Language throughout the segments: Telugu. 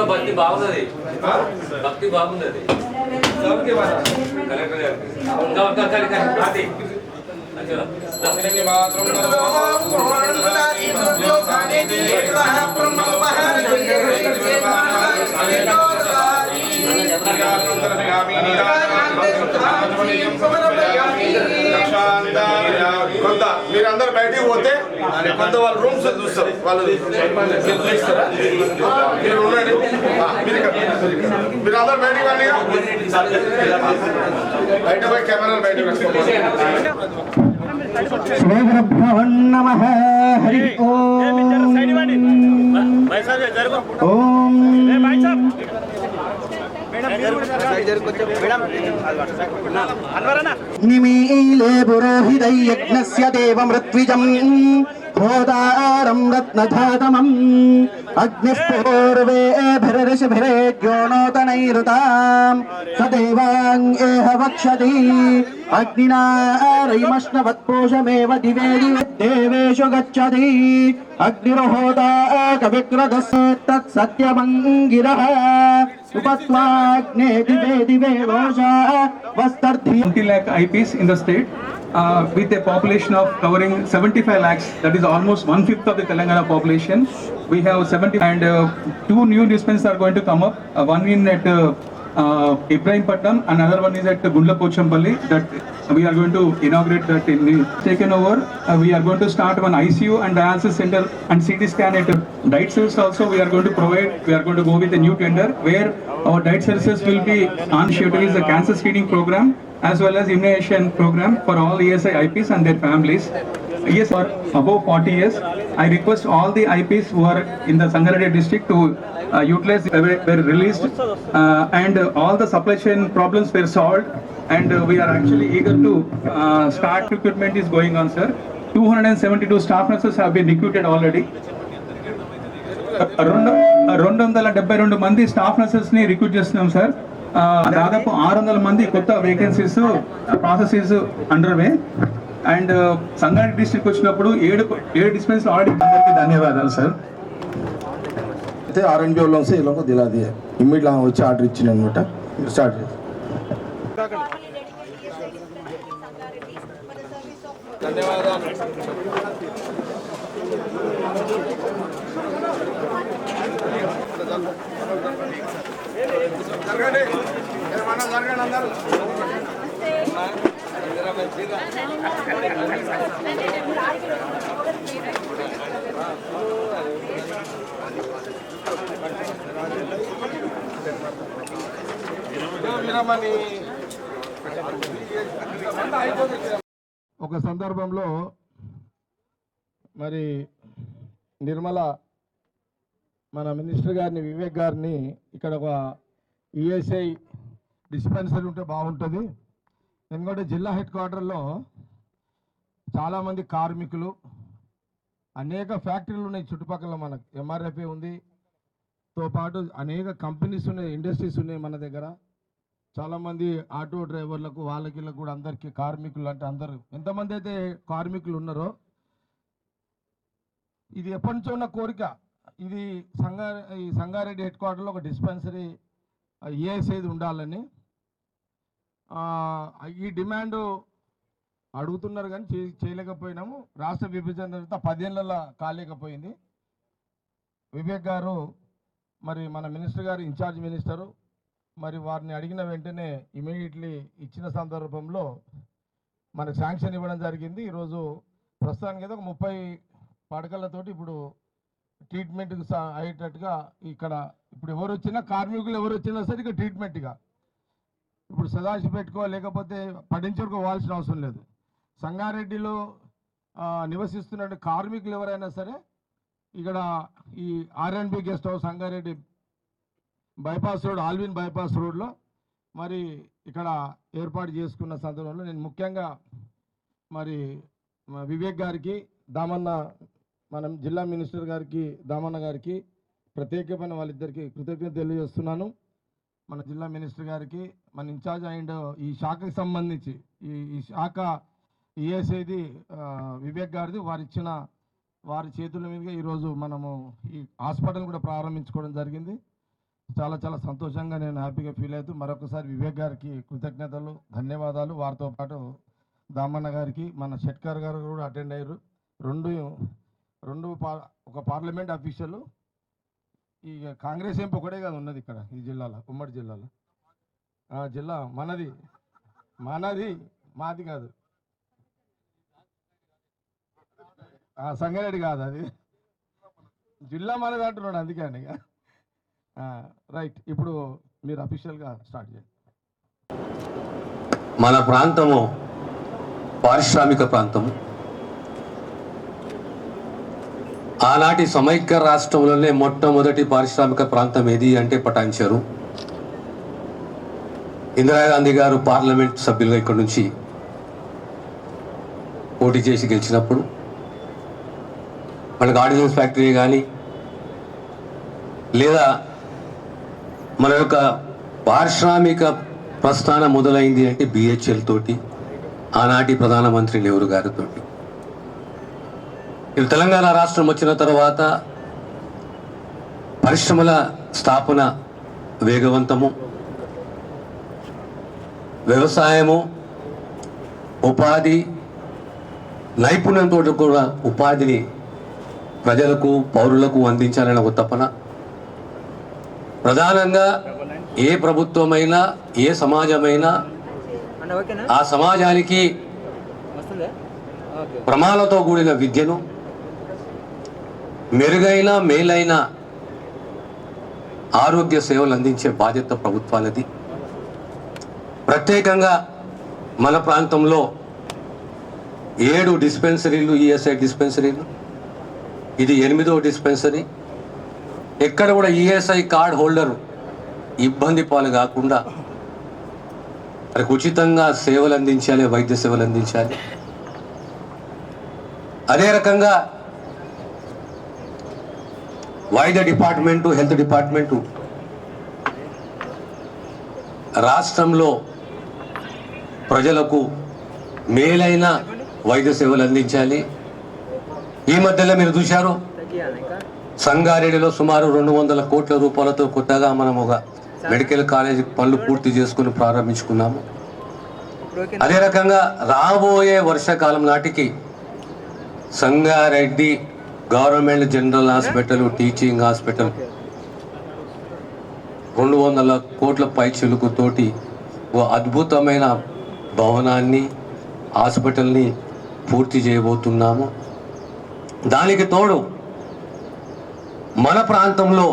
భక్తి బాగుంది భక్తి బాగుంది కొంత మీరందరూ బయటికి పోతే కొంత వాళ్ళు రూమ్స్ చూస్తారు వాళ్ళు చూస్తారా మీరు ఉండండి మీరందరూ బయటికి రండి బయట పోయి కెమెరాలు బయటకు వేసుకోవాలి హరి ఓం నిమీలే పురోహితై యజ్ఞస్య దేవమృత్విజం హోదారం రత్నధాతమం అగ్నిస్ఫూర్వేభిరృషభిరేద్యోనోతనైరుతాం సదేవాంగేహ వక్షతి అగ్నినా రైమష్ణవత్పోషమేవ దివే దివే దేవేషు గచ్చతి అగ్నిర్హోదాకవిక్రదస్యేత్తత్ సత్యమంగిరః ఉపస్వాగ్నే దివే దివే రోషా వస్తర్ధి 20 lakh IPs in the state with a population of covering 75 lakhs, that is almost 1/5 of the Telangana population. We have 70 and 2 new dispensaries are going to come up, one in at Ibrahimpatnam, another one is at Gundla Pochampalli, that we are going to inaugurate that in the taken over. We are going to start one ICU and dialysis center and CT scan at diet cells also we are going to provide. We are going to go with a new tender where our diet services will be initiative is a cancer screening program as well as immunization program for all ESI IPs and their families. Yes, for above 40 years, I request all the IPs who are in the Sangareddy district to utilize were released and all the supply chain problems were solved, and we are actually eager to start recruitment is going on, sir. 272 staff nurses have been recruited already. 272 మంది స్టాఫ్ నర్సెస్ ని రిక్రూట్ చేస్తున్నాం సార్. దాదాపు 600 మంది కొత్త vacancies process is under way. And Sangareddy district వచ్చినప్పుడు 7 డిస్పెన్సరీ ఆల్రెడీ. అందరికీ ధన్యవాదాలు సార్. అయితే ఆర్ఎన్బిఓలో से ये लोगों को दिला दिया इमीडिएट వచ్చి ఆర్డర్ ఇచ్చిన అన్నమాట. స్టార్ట్ చేయండి. ధన్యవాదాలు. జరగండి జరగండి అందరూ. విరమణి ఒక సందర్భంలో మరి నిర్మల మన మినిస్టర్ గారిని వివేక్ గారిని ఇక్కడ ఒక ఈఎస్ఐ డిస్పెన్సరీ ఉంటే బాగుంటుంది. ఎందుకంటే జిల్లా హెడ్ క్వార్టర్లో చాలామంది కార్మికులు, అనేక ఫ్యాక్టరీలు ఉన్నాయి చుట్టుపక్కల, మనకు ఎంఆర్ఎఫ్ఏ ఉంది, తో పాటు అనేక కంపెనీస్ ఉన్నాయి, ఇండస్ట్రీస్ ఉన్నాయి మన దగ్గర. చాలామంది ఆటో డ్రైవర్లకు వాళ్ళకి కూడా అందరికీ కార్మికులు అంటే అందరూ ఎంతమంది అయితే కార్మికులు ఉన్నారో ఇది ఎప్పటి నుంచో ఉన్న కోరిక. ఇది సంగారెడ్డి హెడ్ క్వార్టర్లో ఒక డిస్పెన్సరీ ఈఎస్ఐది ఉండాలని ఈ డిమాండ్ అడుగుతున్నారు, కానీ చేయలేకపోయినాము. రాష్ట్ర విభజన తర్వాత 10 ఏళ్ళ కాలేకపోయింది. వివేక్ గారు మరి మన మినిస్టర్ గారు ఇన్ఛార్జ్ మినిస్టరు, మరి వారిని అడిగిన వెంటనే ఇమీడియట్లీ ఇచ్చిన సందర్భంలో మనకు శాంక్షన్ ఇవ్వడం జరిగింది. ఈరోజు ప్రస్తుతానికి ఏదో 30 పడకలతోటి ఇప్పుడు ట్రీట్మెంట్కి అయ్యేటట్టుగా ఇక్కడ ఇప్పుడు ఎవరు వచ్చినా, కార్మికులు ఎవరు వచ్చినా సరే ఇక్కడ ట్రీట్మెంట్గా ఇప్పుడు సదాశి పెట్టుకో లేకపోతే పడించుకోవాల్సిన అవసరం లేదు. సంగారెడ్డిలో నివసిస్తున్న కార్మికులు ఎవరైనా సరే ఇక్కడ ఈ R&B guest house Sangareddy bypass road, Allwyn bypass రోడ్లో మరి ఇక్కడ ఏర్పాటు చేసుకున్న సందర్భంలో నేను ముఖ్యంగా మరి వివేక్ గారికి, దామన్న మనం జిల్లా మినిస్టర్ గారికి, దామన్న గారికి ప్రత్యేకమైన వాళ్ళిద్దరికి కృతజ్ఞత తెలియజేస్తున్నాను. మన జిల్లా మినిస్టర్ గారికి, మన ఇన్ఛార్జ్ అండ్ ఈ శాఖకి సంబంధించి ఈ శాఖ ఈఎస్ఐది వివేక్ గారిది, వారి చేతుల మీదుగా ఈరోజు మనము ఈ హాస్పిటల్ కూడా ప్రారంభించుకోవడం జరిగింది. చాలా చాలా సంతోషంగా నేను హ్యాపీగా ఫీల్ అవుతూ మరొకసారి వివేక్ గారికి కృతజ్ఞతలు, ధన్యవాదాలు. వారితో పాటు దామన్న గారికి, మన షెట్కర్ గారు కూడా అటెండ్ అయ్యారు. ఒక పార్లమెంట్ అఫీషియల్, ఈ కాంగ్రెస్ ఎంపీ ఒకటే కాదు ఉన్నది ఇక్కడ ఈ జిల్లాలో, ఉమ్మడి జిల్లాలో. జిల్లా మాది కాదు, సంగారెడ్డి కాదు, అది జిల్లా మనది అంటున్నాడు, అందుకే అండి. రైట్, ఇప్పుడు మీరు అఫీషియల్గా స్టార్ట్ చేయండి. మన ప్రాంతము పారిశ్రామిక ప్రాంతము. ఆనాటి సమైక్య రాష్ట్రంలోనే మొట్టమొదటి పారిశ్రామిక ప్రాంతం ఏది అంటే పటాన్చెరు. ఇందిరాగాంధీ గారు పార్లమెంట్ సభ్యులుగా ఇక్కడ నుంచి పోటీ చేసి గెలిచినప్పుడు మనకు ఆర్డినెన్స్ ఫ్యాక్టరీ కానీ లేదా మన యొక్క పారిశ్రామిక ప్రస్థానం మొదలైంది అంటే BHEL తోటి, ఆనాటి ప్రధానమంత్రి నెహ్రూ గారితో. ఇది తెలంగాణ రాష్ట్రం వచ్చిన తర్వాత పరిశ్రమల స్థాపన వేగవంతము, వ్యవసాయము, ఉపాధి నైపుణ్యంతో కూడా ఉపాధిని ప్రజలకు, పౌరులకు అందించాలనే ఒక తపన. ప్రధానంగా ఏ ప్రభుత్వమైనా, ఏ సమాజమైనా ఆ సమాజానికి ప్రమాణాలతో కూడిన విద్యను, మెరుగైన మేలైన ఆరోగ్య సేవలు అందించే బాధ్యత ప్రభుత్వాలది. ప్రత్యేకంగా మన ప్రాంతంలో 7 డిస్పెన్సరీలు, ఈఎస్ఐ డిస్పెన్సరీలు, ఇది 8వ డిస్పెన్సరీ. ఎక్కడ కూడా ఈఎస్ఐ కార్డ్ హోల్డర్ ఇబ్బంది పాలు కాకుండా వారికి ఉచితంగా సేవలు అందించాలి, వైద్య సేవలు అందించాలి. అదే రకంగా వైద్య డిపార్ట్మెంటు, హెల్త్ డిపార్ట్మెంటు రాష్ట్రంలో ప్రజలకు మేలైన వైద్య సేవలు అందించాలి. ఈ మధ్యలో మీరు చూశారు, సంగారెడ్డిలో సుమారు 200 కోట్ల రూపాయలతో కొత్తగా మనం ఒక మెడికల్ కాలేజీ పనులు పూర్తి చేసుకుని ప్రారంభించుకున్నాము. అదే రకంగా రాబోయే వర్షాకాలం నాటికి Sangareddy government general hospital, teaching hospital 200 కోట్ల పైచిలుకుతోటి ఓ అద్భుతమైన భవనాన్ని, హాస్పిటల్ని పూర్తి చేయబోతున్నాము. దానికి తోడు మన ప్రాంతంలో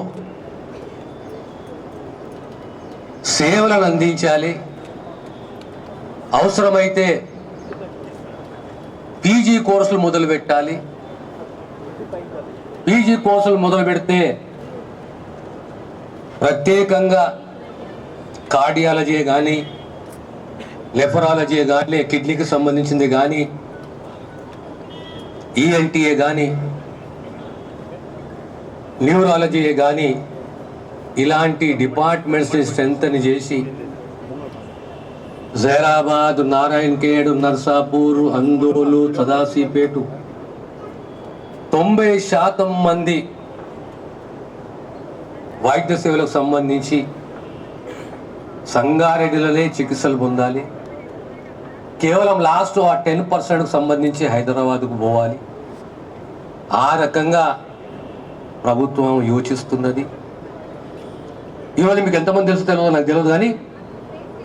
సేవలను అందించాలి, అవసరమైతే పీజీ కోర్సులు మొదలు పెట్టాలి. పీజీ కోర్సులు మొదలు పెడితే ప్రత్యేకంగా కార్డియాలజీ కానీ, నెఫరాలజీ కానీ, కిడ్నీకి సంబంధించింది కానీ, ఈఎన్టీఏ కానీ, న్యూరాలజీ కానీ, ఇలాంటి డిపార్ట్మెంట్స్ని స్ట్రెంథన్ చేసి జైరాబాద్, నారాయణఖేడ్, నర్సాపూర్, అందోలు, సదాశివపేట 90% మంది వైద్య సేవలకు సంబంధించి సంగారెడ్డిలోనే చికిత్సలు పొందాలి. కేవలం లాస్ట్ ఆ 10%కు సంబంధించి హైదరాబాద్కు పోవాలి. ఆ రకంగా ప్రభుత్వం యోచిస్తున్నది. ఇవాళ మీకు ఎంతమంది తెలుసు తెలియదు, నాకు తెలియదు, కానీ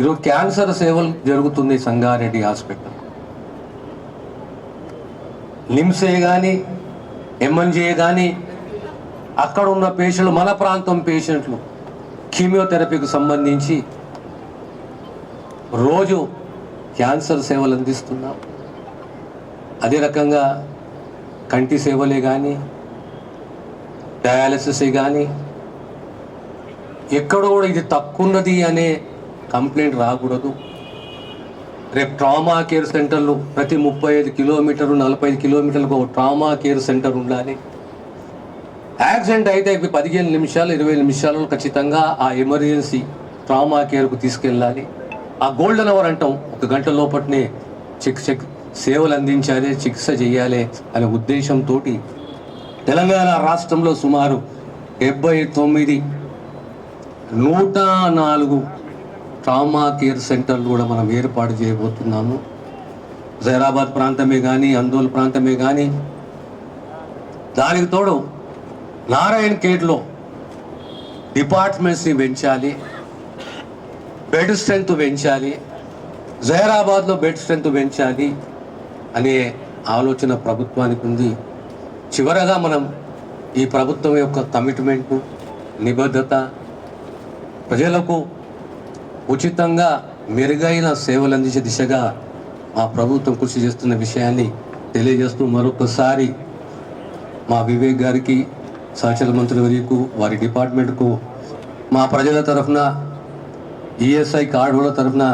ఈరోజు క్యాన్సర్ సేవలు జరుగుతుంది సంగారెడ్డి హాస్పిటల్. నిమ్సే కానీ, ఎంఎన్జే కానీ, అక్కడ ఉన్న పేషెంట్లు, మన ప్రాంతం పేషెంట్లు కీమియోథెరపీకి సంబంధించి రోజు క్యాన్సర్ సేవలు అందిస్తున్నాం. అదే రకంగా కంటి సేవలే కానీ, డయాలసిసే కానీ, ఎక్కడో కూడా ఇది తక్కువన్నది అనే కంప్లైంట్ రాకూడదు. రేపు ట్రామా కేర్ సెంటర్లు ప్రతి 35 కిలోమీటర్లు 45 కిలోమీటర్లకు ఒక ట్రామా కేర్ సెంటర్ ఉండాలి. యాక్సిడెంట్ అయితే 15 నిమిషాలు 20 నిమిషాలలో ఖచ్చితంగా ఆ ఎమర్జెన్సీ ట్రామా కేర్కు తీసుకెళ్ళాలి. ఆ గోల్డెన్ అవర్ అంటాం, 1 గంట లోపట్నే సేవలు అందించాలి, చికిత్స చేయాలి అనే ఉద్దేశంతో తెలంగాణ రాష్ట్రంలో సుమారు 79 104 ట్రామా కేర్ సెంటర్లు కూడా మనం ఏర్పాటు చేయబోతున్నాము. జైరాబాద్ ప్రాంతమే కానీ, అందోల్ ప్రాంతమే కానీ, దానికి తోడు నారాయణఖేడ్లో డిపార్ట్మెంట్స్ని పెంచాలి, బెడ్ స్ట్రెంత్ పెంచాలి, జైరాబాద్లో బెడ్ స్ట్రెంత్ పెంచాలి అనే ఆలోచన ప్రభుత్వానికి ఉంది. చివరగా మనం ఈ ప్రభుత్వం యొక్క కమిట్మెంటు, నిబద్ధత, ప్రజలకు ఉచితంగా మెరుగైన సేవలు అందించే దిశగా మా ప్రభుత్వం కృషి చేస్తున్న విషయాన్ని తెలియజేస్తూ మరొకసారి మా వివేక్ గారికి, సహచర మంత్రి వర్యకు, వారి డిపార్ట్మెంట్కు మా ప్రజల తరఫున, ఈఎస్ఐ కార్డు హోల్డర్ తరఫున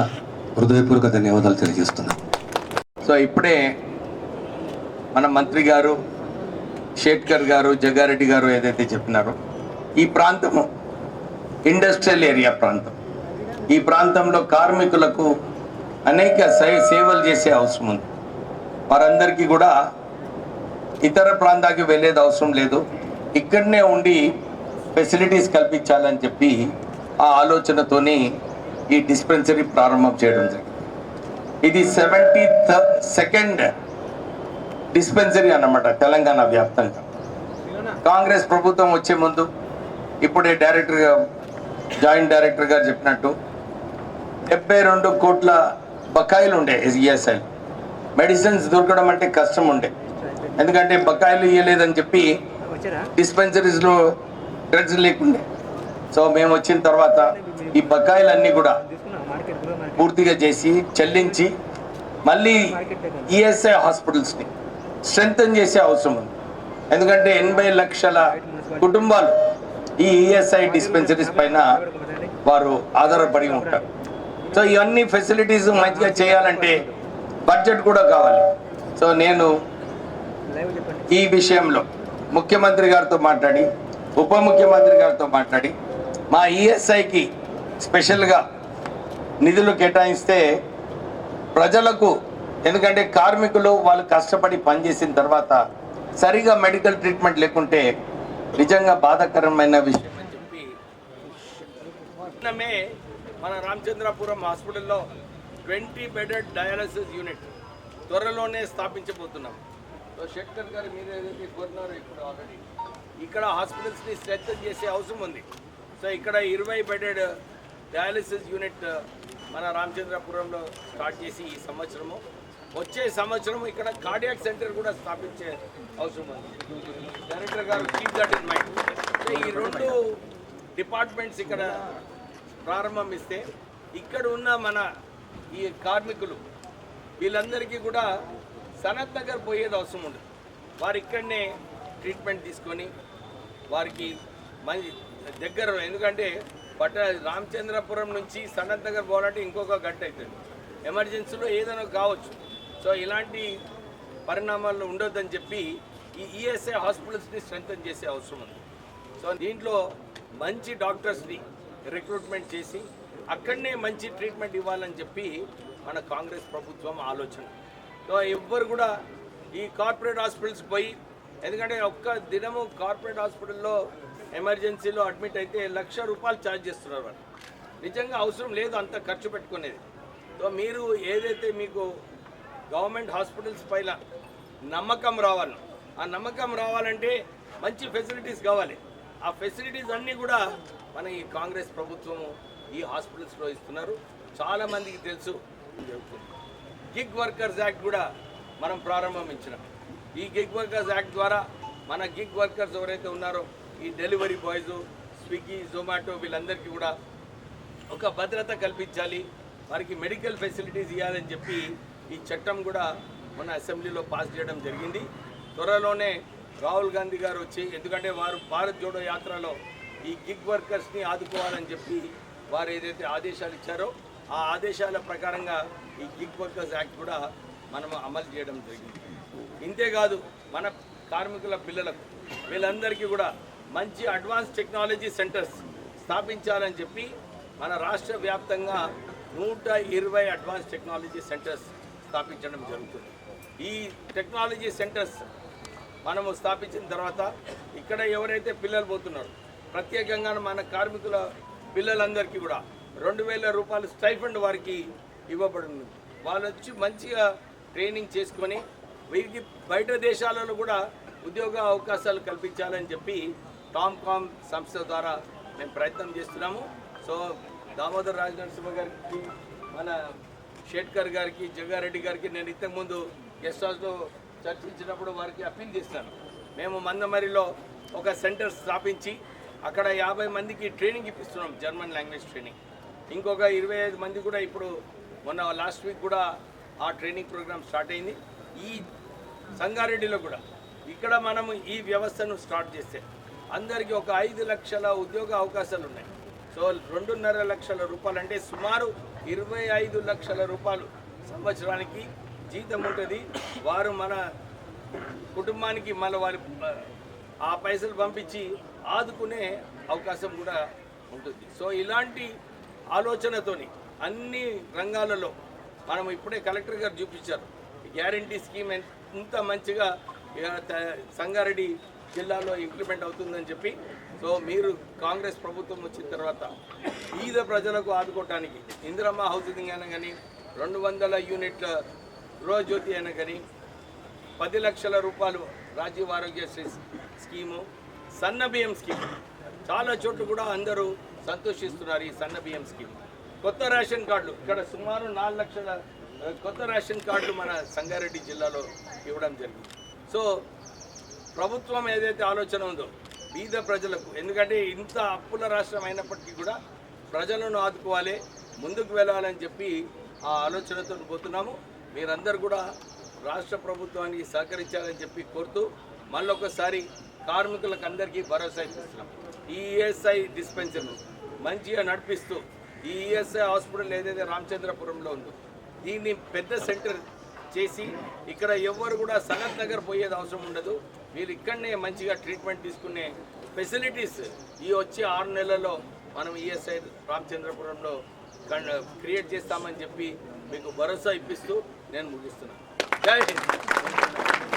హృదయపూర్వక ధన్యవాదాలు తెలియజేస్తున్నాను. సో ఇప్పుడే మన మంత్రి గారు, షేట్కర్ గారు, జగ్గారెడ్డి గారు ఏదైతే చెప్పినారో, ఈ ప్రాంతము ఇండస్ట్రియల్ ఏరియా ప్రాంతం. ఈ ప్రాంతంలో కార్మికులకు అనేక సేవలు చేసే అవసరం ఉంది. వారందరికీ కూడా ఇతర ప్రాంతానికి వెళ్ళేది అవసరం లేదు, ఇక్కడనే ఉండి ఫెసిలిటీస్ కల్పించాలని చెప్పి ఆ ఆలోచనతోని ఈ డిస్పెన్సరీ ప్రారంభం చేయడం జరిగింది. ఇది 72nd డిస్పెన్సరీ అన్నమాట తెలంగాణ వ్యాప్తంగా. కాంగ్రెస్ ప్రభుత్వం వచ్చే ముందు ఇప్పుడే జాయింట్ డైరెక్టర్ గారు చెప్పినట్టు 72 కోట్ల బకాయిలు ఉండే ఈఎస్ఐ. మెడిసిన్స్ దొరకడం అంటే కష్టం ఉండే, ఎందుకంటే బకాయిలు ఇవ్వలేదని చెప్పి డిస్పెన్సరీస్లో డ్రగ్స్ లేకుండే. సో మేము వచ్చిన తర్వాత ఈ బకాయిలన్నీ కూడా పూర్తిగా చేసి చెల్లించి మళ్ళీ ఈఎస్ఐ హాస్పిటల్స్ని స్ట్రెంథన్ చేసే అవసరం ఉంది. ఎందుకంటే 80 లక్షల కుటుంబాలు ఈ ఈఎస్ఐ డిస్పెన్సరీస్ పైన వారు ఆధారపడి ఉంటారు. సో ఇవన్నీ ఫెసిలిటీస్ మంచిగా చేయాలంటే బడ్జెట్ కూడా కావాలి. సో నేను ఈ విషయంలో ముఖ్యమంత్రి గారితో మాట్లాడి, ఉప ముఖ్యమంత్రి గారితో మాట్లాడి మా ఈఎస్ఐకి స్పెషల్గా నిధులు కేటాయిస్తే ప్రజలకు, ఎందుకంటే కార్మికులు వాళ్ళు కష్టపడి పనిచేసిన తర్వాత సరిగా మెడికల్ ట్రీట్మెంట్ లేకుంటే నిజంగా బాధాకరమైన విషయం అని చెప్పి మన రామచంద్రపురం హాస్పిటల్లో 20 బెడెడ్ డయాలసిస్ యూనిట్ త్వరలోనే స్థాపించబోతున్నాం. సో షెట్కర్ గారు మీరు ఏదైతే కోరినారో ఇప్పుడు ఆల్రెడీ ఇక్కడ హాస్పిటల్స్ని స్ట్రెంథన్ చేసే అవసరం ఉంది. సో ఇక్కడ 20 బెడెడ్ డయాలసిస్ యూనిట్ మన రామచంద్రపురంలో స్టార్ట్ చేసి ఈ సంవత్సరము, వచ్చే సంవత్సరం ఇక్కడ కార్డియాక్ సెంటర్ కూడా స్థాపించే అవసరం ఉంది. డైరెక్టర్ గారు కీప్ దట్ ఇన్ మైండ్. ఈ 2 డిపార్ట్మెంట్స్ ఇక్కడ ప్రారంభం ఇస్తే ఇక్కడ ఉన్న మన ఈ కార్మికులు వీళ్ళందరికీ కూడా సనత్ నగర్ పోయేది అవసరం ఉండదు. వారు ఇక్కడనే ట్రీట్మెంట్ తీసుకొని వారికి మంచి దగ్గర, ఎందుకంటే రామచంద్రపురం నుంచి సనత్ నగర్ పోవాలంటే ఇంకొక గంట అవుతుంది, ఎమర్జెన్సీలో ఏదైనా కావచ్చు. సో ఇలాంటి పరిణామాలు ఉండొద్దని చెప్పి ఈ ఈఎస్ఐ హాస్పిటల్స్ని స్ట్రెంథన్ చేసే అవసరం ఉంది. సో దీంట్లో మంచి డాక్టర్స్ని రిక్రూట్మెంట్ చేసి అక్కడనే మంచి ట్రీట్మెంట్ ఇవ్వాలని చెప్పి మన కాంగ్రెస్ ప్రభుత్వం ఆలోచన. సో ఎవ్వరు కూడా ఈ కార్పొరేట్ హాస్పిటల్స్కి పోయి, ఎందుకంటే ఒక్క దినము కార్పొరేట్ హాస్పిటల్లో ఎమర్జెన్సీలో అడ్మిట్ అయితే ₹1,00,000 ఛార్జ్ చేస్తున్నారు వాళ్ళు. నిజంగా అవసరం లేదు అంత ఖర్చు పెట్టుకునేది. సో మీరు ఏదైతే మీకు గవర్నమెంట్ హాస్పిటల్స్ పైన నమ్మకం రావాలి, ఆ నమ్మకం రావాలంటే మంచి ఫెసిలిటీస్ కావాలి. ఆ ఫెసిలిటీస్ అన్నీ కూడా మన ఈ కాంగ్రెస్ ప్రభుత్వము ఈ హాస్పిటల్స్లో ఇస్తున్నారు. చాలామందికి తెలుసు. గిగ్ వర్కర్స్ యాక్ట్ కూడా మనం ప్రారంభించినాం. ఈ గిగ్ వర్కర్స్ యాక్ట్ ద్వారా మన గిగ్ వర్కర్స్ ఎవరైతే ఉన్నారో ఈ డెలివరీ బాయ్స్, స్విగ్గీ, జొమాటో వీళ్ళందరికీ కూడా ఒక భద్రత కల్పించాలి, వారికి మెడికల్ ఫెసిలిటీస్ ఇవ్వాలని చెప్పి ఈ చట్టం కూడా మన అసెంబ్లీలో పాస్ చేయడం జరిగింది. త్వరలోనే రాహుల్ గాంధీ గారు వచ్చి, ఎందుకంటే వారు భారత్ జోడో యాత్రలో ఈ గిగ్ వర్కర్స్ని ఆదుకోవాలని చెప్పి వారు ఏదైతే ఆదేశాలు ఇచ్చారో ఆ ఆదేశాల ప్రకారంగా ఈ గిగ్ వర్కర్స్ యాక్ట్ కూడా మనం అమలు చేయడం జరిగింది. ఇంతేకాదు మన కార్మికుల పిల్లలకు వీళ్ళందరికీ కూడా మంచి అడ్వాన్స్ టెక్నాలజీ సెంటర్స్ స్థాపించాలని చెప్పి మన రాష్ట్ర వ్యాప్తంగా 120 అడ్వాన్స్ టెక్నాలజీ సెంటర్స్ స్థాపించడం జరుగుతుంది. ఈ టెక్నాలజీ సెంటర్స్ మనము స్థాపించిన తర్వాత ఇక్కడ ఎవరైతే పిల్లలు పోతున్నారో ప్రత్యేకంగా మన కార్మికుల పిల్లలందరికీ కూడా ₹2,000 స్టైఫండ్ వారికి ఇవ్వబడింది. వాళ్ళు వచ్చి మంచిగా ట్రైనింగ్ చేసుకొని వీరికి బయట దేశాలలో కూడా ఉద్యోగ అవకాశాలు కల్పించాలని చెప్పి టామ్కామ్ సంస్థ ద్వారా మేము ప్రయత్నం చేస్తున్నాము. సో దామోదర్ రాజనరసింహ గారికి, మన షేట్కర్ గారికి, జగ్గారెడ్డి గారికి నేను ఇంతకుముందు గెస్ట్ హౌస్లో చర్చించినప్పుడు వారికి అప్పీల్ చేస్తాను. మేము మందమరిలో ఒక సెంటర్ స్థాపించి అక్కడ 50 మందికి ట్రైనింగ్ ఇప్పిస్తున్నాం, జర్మన్ లాంగ్వేజ్ ట్రైనింగ్. ఇంకొక 25 మంది కూడా ఇప్పుడు మొన్న లాస్ట్ వీక్ కూడా ఆ ట్రైనింగ్ ప్రోగ్రామ్ స్టార్ట్ అయింది. ఈ సంగారెడ్డిలో కూడా ఇక్కడ మనము ఈ వ్యవస్థను స్టార్ట్ చేస్తే అందరికీ ఒక 5 లక్షల ఉద్యోగ అవకాశాలు ఉన్నాయి. సో ₹2.5 లక్షల అంటే సుమారు ₹25 లక్షల సంవత్సరానికి జీతం ఉంటుంది. వారు మన కుటుంబానికి మళ్ళీ వారి ఆ పైసలు పంపించి ఆదుకునే అవకాశం కూడా ఉంటుంది. సో ఇలాంటి ఆలోచనతోని అన్ని రంగాలలో మనం ఇప్పుడే కలెక్టర్ గారు చూపించారు గ్యారంటీ స్కీమ్ ఎంత మంచిగా సంగారెడ్డి జిల్లాలో ఇంప్లిమెంట్ అవుతుందని చెప్పి. సో మీరు కాంగ్రెస్ ప్రభుత్వం వచ్చిన తర్వాత ఈద ప్రజలకు ఆదుకోవటానికి ఇందిరమ్మ హౌసింగ్ అయినా కానీ, 200 యూనిట్ల గృహజ్యోతి అయినా కానీ, ₹10 లక్షల రాజీవ్ ఆరోగ్యశ్రీ స్కీము, సన్న బియ్యం స్కీమ్ చాలా చోట్ల కూడా అందరూ సంతోషిస్తున్నారు. ఈ సన్న బియ్యం స్కీమ్, కొత్త రేషన్ కార్డులు, ఇక్కడ సుమారు 4 లక్షల కొత్త రేషన్ కార్డులు మన సంగారెడ్డి జిల్లాలో ఇవ్వడం జరిగింది. సో ప్రభుత్వం ఏదైతే ఆలోచన ఉందో బీద ప్రజలకు, ఎందుకంటే ఇంత అప్పుల రాష్ట్రం అయినప్పటికీ కూడా ప్రజలను ఆదుకోవాలి, ముందుకు వెళ్ళాలని చెప్పి ఆ ఆలోచనతో పోతున్నాము. మీరందరూ కూడా రాష్ట్ర ప్రభుత్వానికి సహకరించాలని చెప్పి కోరుతూ మళ్ళొకసారి కార్మికులకు అందరికీ భరోసా ఇస్తున్నాం. ఈ ఈఎస్ఐ డిస్పెన్సర్ను మంచిగా నడిపిస్తూ ఈ ఈఎస్ఐ హాస్పిటల్ ఏదైతే రామచంద్రపురంలో ఉందో దీన్ని పెద్ద సెంటర్ చేసి ఇక్కడ ఎవరు కూడా సనత్ నగర్ పోయేది అవసరం ఉండదు. మీరు ఇక్కడనే మంచిగా ట్రీట్మెంట్ తీసుకునే ఫెసిలిటీస్ ఈ వచ్చే 6 నెలల్లో మనం ఈఎస్ఐ రామచంద్రపురంలో క్రియేట్ చేస్తామని చెప్పి మీకు భరోసా ఇప్పిస్తూ నేను ముగిస్తున్నాను. జై హింద్.